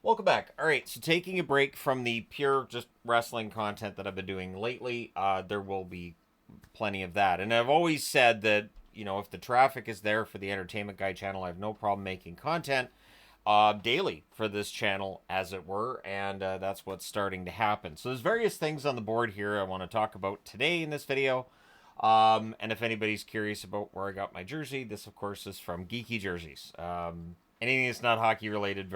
Welcome back. All right, so taking a break from the pure just wrestling content that I've been doing lately, there will be plenty of that. And I've always said that, if the traffic is there for the Entertainment Guy channel, I have no problem making content daily for this channel, as it were, and that's what's starting to happen. So there's various things on the board here I want to talk about today in this video. And if anybody's curious about where I got my jersey, this, of course, is from Geeky Jerseys. Anything that's not hockey related,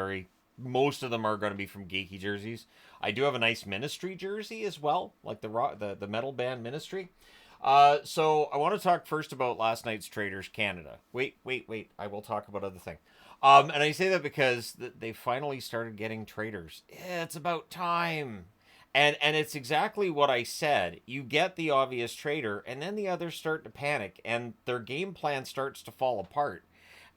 most of them are going to be from Geeky Jerseys. I do have a nice Ministry jersey as well, like the metal band Ministry. So I want to talk first about last night's Traitors Canada. Wait. I will talk about other thing. And I say that because they finally started getting traitors. It's about time. And it's exactly what I said. You get the obvious traitor, and then the others start to panic, and their game plan starts to fall apart.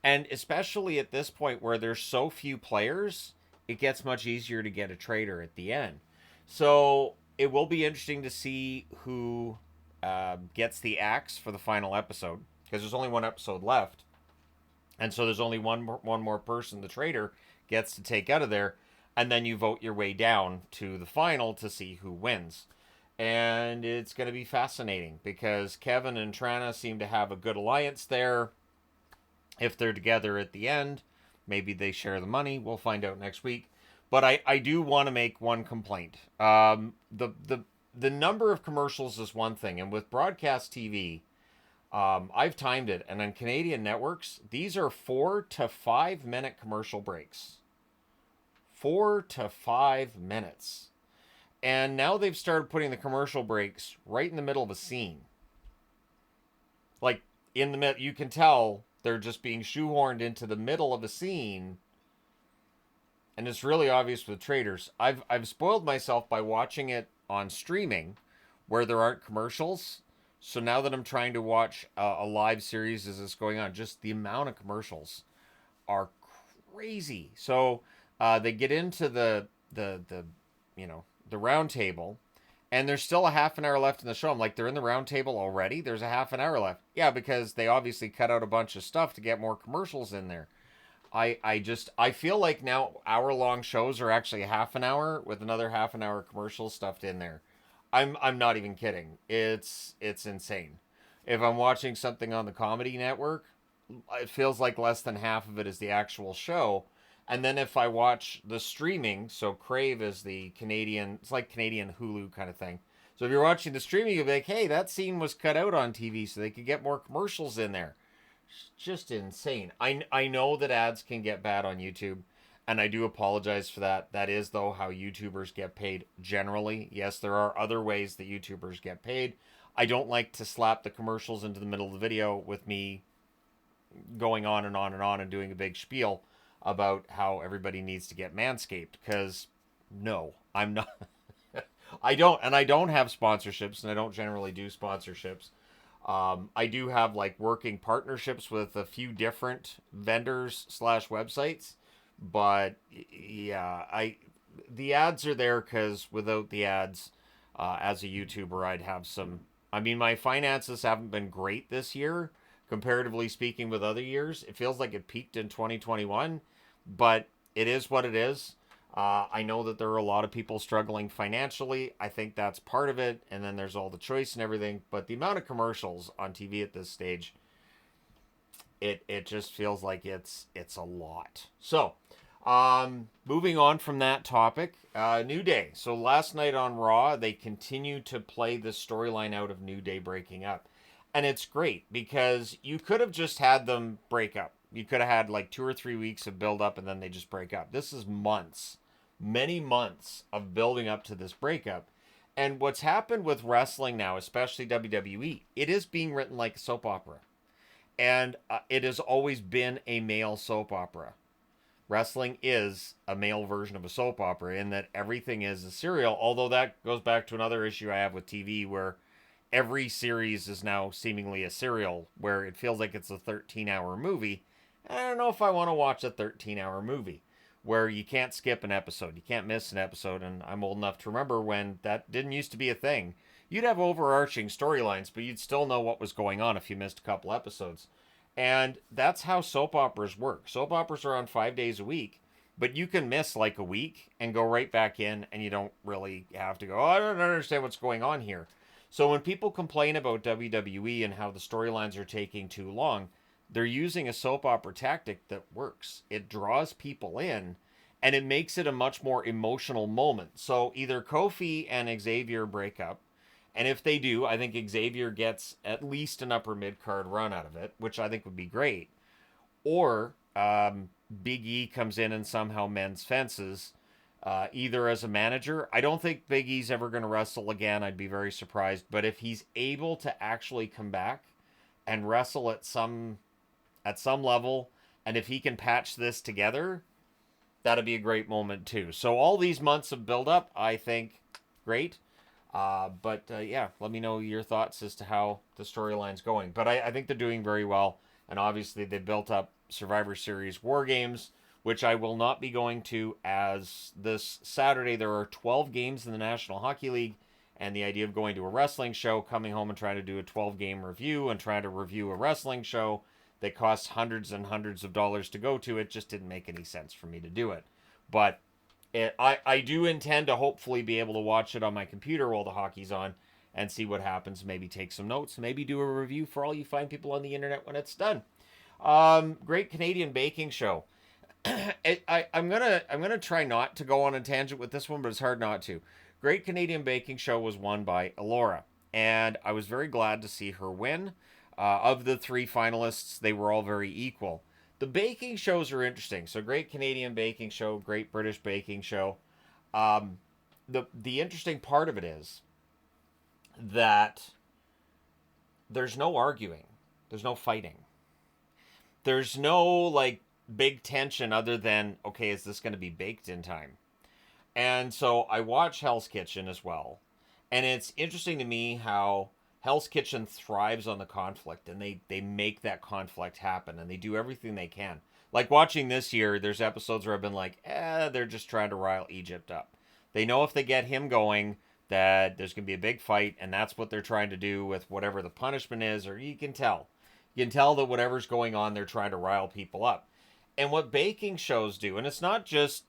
And especially at this point where there's so few players, it gets much easier to get a traitor at the end. So it will be interesting to see who gets the axe for the final episode, because there's only one episode left, and so there's only one more person the traitor gets to take out of there, and then you vote your way down to the final to see who wins. And it's going to be fascinating because Kevin and Trana seem to have a good alliance there. If they're together at the end, maybe they share the money. We'll find out next week. But I do want to make one complaint. The number of commercials is one thing, and with broadcast TV, I've timed it, and on Canadian networks, these are 4 to 5 minute commercial breaks. 4 to 5 minutes. And now they've started putting the commercial breaks right in the middle of a scene. Like, in the middle, you can tell they're just being shoehorned into the middle of a scene. And it's really obvious with Traitors. I've spoiled myself by watching it on streaming where there aren't commercials. So now that I'm trying to watch a live series as it's going on, just the amount of commercials are crazy. So they get into the round table, and there's still a half an hour left in the show. I'm like, they're in the round table already? There's a half an hour left. Yeah, because they obviously cut out a bunch of stuff to get more commercials in there. I feel like now hour-long shows are actually half an hour with another half an hour commercial stuffed in there. I'm not even kidding. It's insane. If I'm watching something on the Comedy Network, it feels like less than half of it is the actual show. And then if I watch the streaming, so Crave is the Canadian, it's like Canadian Hulu kind of thing. So if you're watching the streaming, you'll be like, hey, that scene was cut out on TV so they could get more commercials in there. It's just insane. I know that ads can get bad on YouTube, and I do apologize for that. That is, though, how YouTubers get paid generally. Yes, there are other ways that YouTubers get paid. I don't like to slap the commercials into the middle of the video with me going on and on and on and doing a big spiel about how everybody needs to get manscaped, because no, I'm not. I don't have sponsorships, and I don't generally do sponsorships. I do have like working partnerships with a few different vendors slash websites, but yeah, the ads are there because without the ads, as a YouTuber, I'd have some. I mean, my finances haven't been great this year, comparatively speaking, with other years. It feels like it peaked in 2021, but it is what it is. I know that there are a lot of people struggling financially. I think that's part of it. And then there's all the choice and everything. But the amount of commercials on TV at this stage, it just feels like it's a lot. So, moving on from that topic, New Day. So last night on Raw, they continue to play the storyline out of New Day breaking up. And it's great because you could have just had them break up. You could have had like 2 or 3 weeks of build up and then they just break up. This is months, many months of building up to this breakup. And what's happened with wrestling now, especially WWE, it is being written like a soap opera. And it has always been a male soap opera. Wrestling is a male version of a soap opera in that everything is a serial, although that goes back to another issue I have with TV where every series is now seemingly a serial where it feels like it's a 13-hour movie. I don't know if I want to watch a 13-hour movie where you can't skip an episode. You can't miss an episode, and I'm old enough to remember when that didn't used to be a thing. You'd have overarching storylines, but you'd still know what was going on if you missed a couple episodes. And that's how soap operas work. Soap operas are on 5 days a week, But you can miss like a week and go right back in, and you don't really have to go, oh, I don't understand what's going on here. So when people complain about WWE and how the storylines are taking too long, they're using a soap opera tactic that works. It draws people in, and it makes it a much more emotional moment. So either Kofi and Xavier break up, and if they do, I think Xavier gets at least an upper mid card run out of it, which I think would be great. Or Big E comes in and somehow mends fences, either as a manager. I don't think Big E's ever going to wrestle again. I'd be very surprised. But if he's able to actually come back and wrestle at some level, and if he can patch this together, that'd be a great moment too. So all these months of build up, I think, great. But yeah, let me know your thoughts as to how the storyline's going. But I think they're doing very well, and obviously they built up Survivor Series War Games, which I will not be going to, as this Saturday there are 12 games in the National Hockey League, and the idea of going to a wrestling show, coming home and trying to do a 12-game review and trying to review a wrestling show that costs hundreds and hundreds of dollars to go to, it just didn't make any sense for me to do it. But I do intend to hopefully be able to watch it on my computer while the hockey's on and see what happens. Maybe take some notes. Maybe do a review for all you fine people on the internet when it's done. Great Canadian Baking Show. I'm gonna try not to go on a tangent with this one, but it's hard not to. Great Canadian Baking Show was won by Elora, and I was very glad to see her win. Of the three finalists, they were all very equal. The baking shows are interesting. So, Great Canadian Baking Show, Great British Baking Show. Um, the interesting part of it is that there's no arguing, there's no fighting, there's no like big tension other than, okay, is this going to be baked in time? And so I watch Hell's Kitchen as well, and it's interesting to me how Hell's Kitchen thrives on the conflict, and they make that conflict happen, and they do everything they can. Like watching this year, there's episodes where I've been like, they're just trying to rile Egypt up. They know if they get him going, that there's going to be a big fight, and that's what they're trying to do with whatever the punishment is, or you can tell. You can tell that whatever's going on, they're trying to rile people up. And what baking shows do, and it's not just,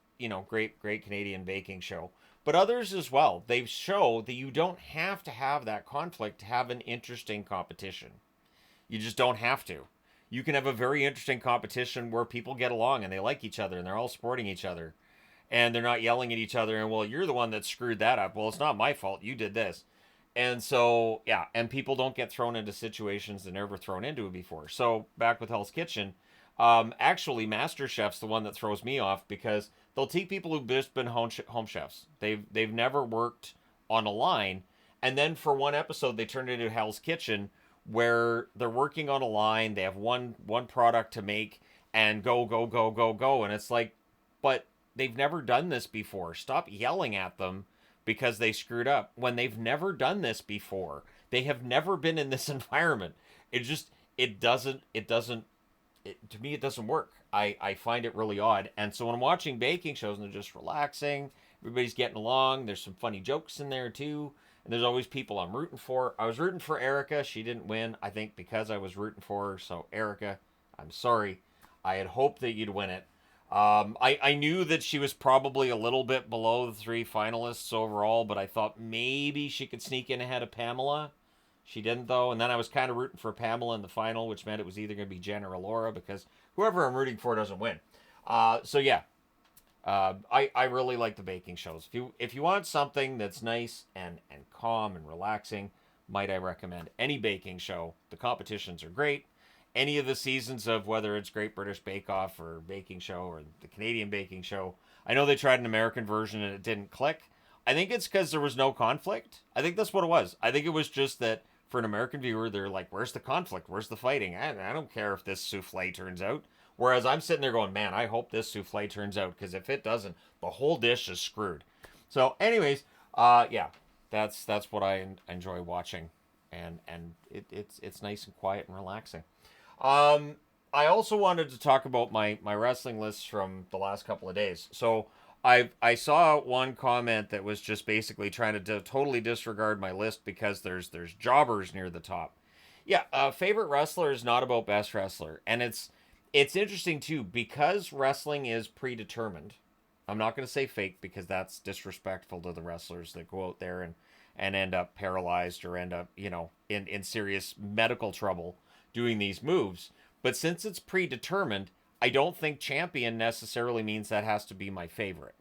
Great Canadian Baking Show, but others as well. They show that you don't have to have that conflict to have an interesting competition. You just don't have to. You can have a very interesting competition where people get along and they like each other and they're all supporting each other. And they're not yelling at each other and, well, you're the one that screwed that up. Well, it's not my fault. You did this. And so, yeah, and people don't get thrown into situations they're never thrown into before. So, back with Hell's Kitchen, actually, MasterChef's the one that throws me off because they'll take people who've just been home chefs. They've never worked on a line, and then for one episode they turn it into Hell's Kitchen, where they're working on a line. They have one product to make, and go go go go go, and it's like, but they've never done this before. Stop yelling at them because they screwed up when they've never done this before. They have never been in this environment. It doesn't to me it doesn't work. I find it really odd. And so when I'm watching baking shows and they're just relaxing, everybody's getting along, there's some funny jokes in there too, and there's always people I'm rooting for. I was rooting for Erica. She didn't win, I think, because I was rooting for her. So Erica, I'm sorry. I had hoped that you'd win it. I knew that she was probably a little bit below the three finalists overall, but I thought maybe she could sneak in ahead of Pamela. She didn't, though, and then I was kind of rooting for Pamela in the final, which meant it was either going to be Jen or Laura, because whoever I'm rooting for doesn't win. So yeah, I really like the baking shows. If you want something that's nice and calm and relaxing, might I recommend any baking show. The competitions are great. Any of the seasons of whether it's Great British Bake Off or Baking Show or the Canadian Baking Show. I know they tried an American version and it didn't click. I think it's because there was no conflict. I think that's what it was. I think it was just that for an American viewer, they're like, where's the conflict? Where's the fighting? I don't care if this souffle turns out. Whereas I'm sitting there going, man, I hope this souffle turns out, because if it doesn't, the whole dish is screwed. So anyways, yeah, that's what I enjoy watching. And it's nice and quiet and relaxing. I also wanted to talk about my wrestling lists from the last couple of days. So I saw one comment that was just basically trying to totally disregard my list because there's jobbers near the top. Yeah, favorite wrestler is not about best wrestler, and It's interesting too because wrestling is predetermined. I'm not going to say fake because that's disrespectful to the wrestlers that go out there and end up paralyzed or end up, in serious medical trouble doing these moves. But since it's predetermined, I don't think champion necessarily means that has to be my favorite.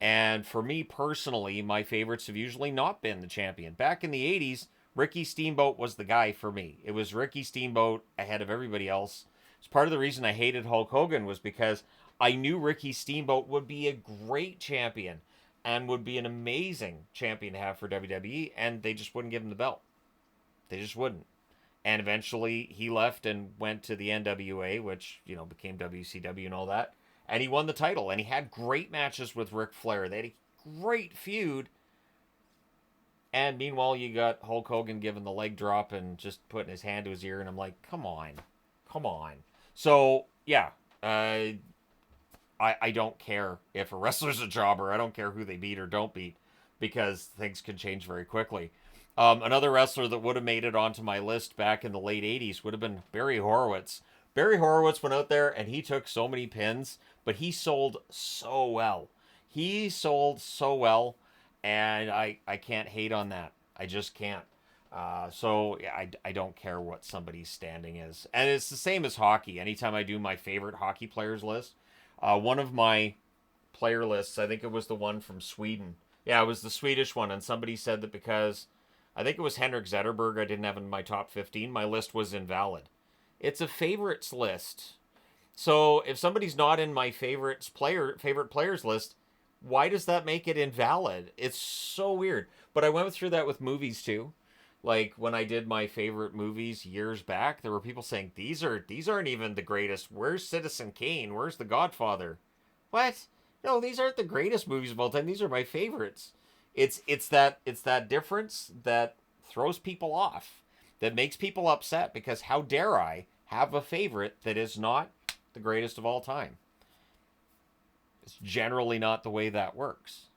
And for me personally, my favorites have usually not been the champion. Back in the 80s, Ricky Steamboat was the guy for me. It was Ricky Steamboat ahead of everybody else. It's part of the reason I hated Hulk Hogan was because I knew Ricky Steamboat would be a great champion and would be an amazing champion to have for WWE, and they just wouldn't give him the belt. They just wouldn't. And eventually he left and went to the NWA, which, became WCW and all that. And he won the title. And he had great matches with Ric Flair. They had a great feud. And meanwhile, you got Hulk Hogan giving the leg drop and just putting his hand to his ear. And I'm like, come on. Come on. So, yeah. I don't care if a wrestler's a jobber. I don't care who they beat or don't beat. Because things can change very quickly. Another wrestler that would have made it onto my list back in the late 80s would have been Barry Horowitz. Barry Horowitz went out there and he took so many pins, but he sold so well. He sold so well, and I can't hate on that. I just can't. So yeah, I don't care what somebody's standing is. And it's the same as hockey. Anytime I do my favorite hockey players list, one of my player lists, I think it was the one from Sweden. Yeah, it was the Swedish one, and somebody said that because I think it was Henrik Zetterberg I didn't have in my top 15, my list was invalid. It's a favorites list. So if somebody's not in my favorite players list, why does that make it invalid? It's so weird. But I went through that with movies too. Like when I did my favorite movies years back, there were people saying these aren't even the greatest. Where's Citizen Kane? Where's The Godfather? What? No, these aren't the greatest movies of all time. These are my favorites. It's that difference that throws people off, that makes people upset because how dare I have a favorite that is not the greatest of all time? It's generally not the way that works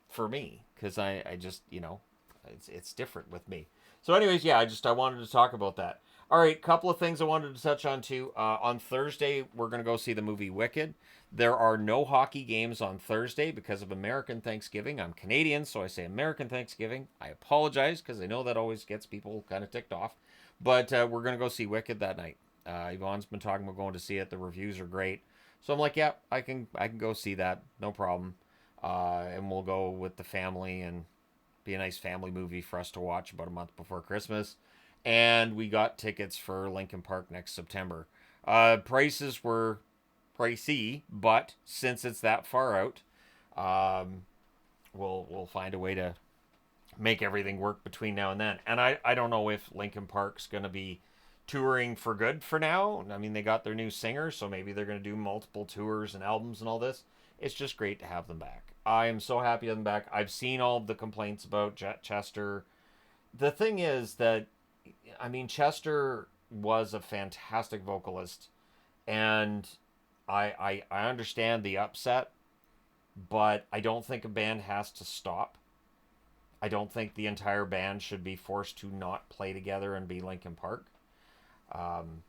for me because I just it's different with me. So anyways, yeah, I wanted to talk about that. All right, couple of things I wanted to touch on too. On Thursday, we're gonna go see the movie Wicked. There are no hockey games on Thursday because of American Thanksgiving. I'm Canadian, so I say American Thanksgiving. I apologize because I know that always gets people kind of ticked off. But we're gonna go see Wicked that night. Yvonne's been talking about going to see it. The reviews are great, so I'm like, yeah, I can go see that, no problem. And we'll go with the family and be a nice family movie for us to watch about a month before Christmas. And we got tickets for Lincoln Park next September. Prices were pricey, but since it's that far out, um, we'll find a way to make everything work between now and then. And I don't know if Lincoln Park's going to be touring for good for now. I mean, they got their new singer, so maybe they're going to do multiple tours and albums and all this. It's just great to have them back. I am so happy to have them back. I've seen all of the complaints about Chester. The thing is that, I mean, Chester was a fantastic vocalist, and I understand the upset, but I don't think a band has to stop. I don't think the entire band should be forced to not play together and be Linkin Park,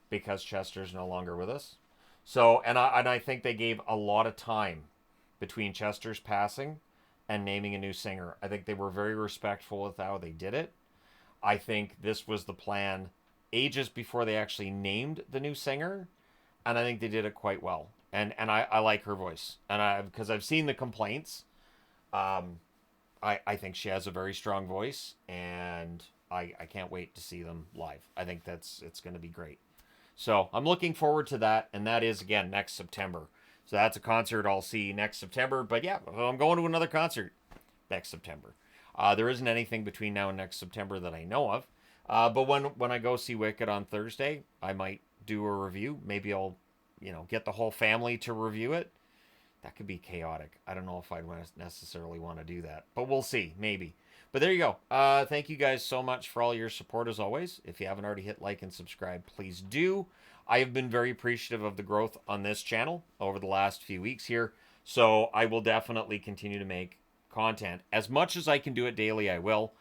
because Chester's no longer with us. So, and I think they gave a lot of time between Chester's passing and naming a new singer. I think they were very respectful with how they did it. I think this was the plan ages before they actually named the new singer, and I think they did it quite well. And I like her voice, and because I've seen the complaints, I think she has a very strong voice, and I can't wait to see them live. I think it's going to be great. So I'm looking forward to that, and that is again next September. So that's a concert I'll see next September. But yeah, I'm going to another concert next September. There isn't anything between now and next September that I know of. But when I go see Wicked on Thursday, I might do a review. Maybe I'll get the whole family to review it. That could be chaotic. I don't know if I'd necessarily want to do that, but we'll see. Maybe. But there you go. Thank you guys so much for all your support as always. If you haven't already hit like and subscribe, please do. I have been very appreciative of the growth on this channel over the last few weeks here. So I will definitely continue to make content. As much as I can do it daily, I will.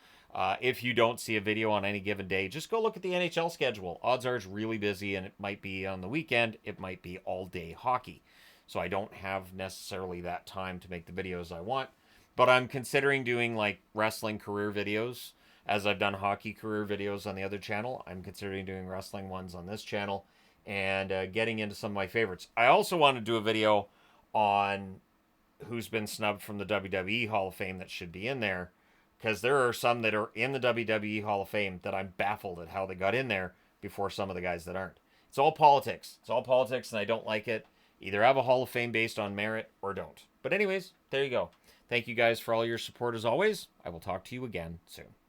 If you don't see a video on any given day, just go look at the NHL schedule. Odds are it's really busy, and it might be on the weekend. It might be all day hockey. So I don't have necessarily that time to make the videos I want. But I'm considering doing like wrestling career videos, as I've done hockey career videos on the other channel. I'm considering doing wrestling ones on this channel, and getting into some of my favorites. I also want to do a video on who's been snubbed from the WWE Hall of Fame that should be in there, because there are some that are in the WWE Hall of Fame that I'm baffled at how they got in there before some of the guys that aren't. It's all politics. It's all politics, and I don't like it. Either have a Hall of Fame based on merit or don't. But anyways, there you go. Thank you guys for all your support as always. I will talk to you again soon.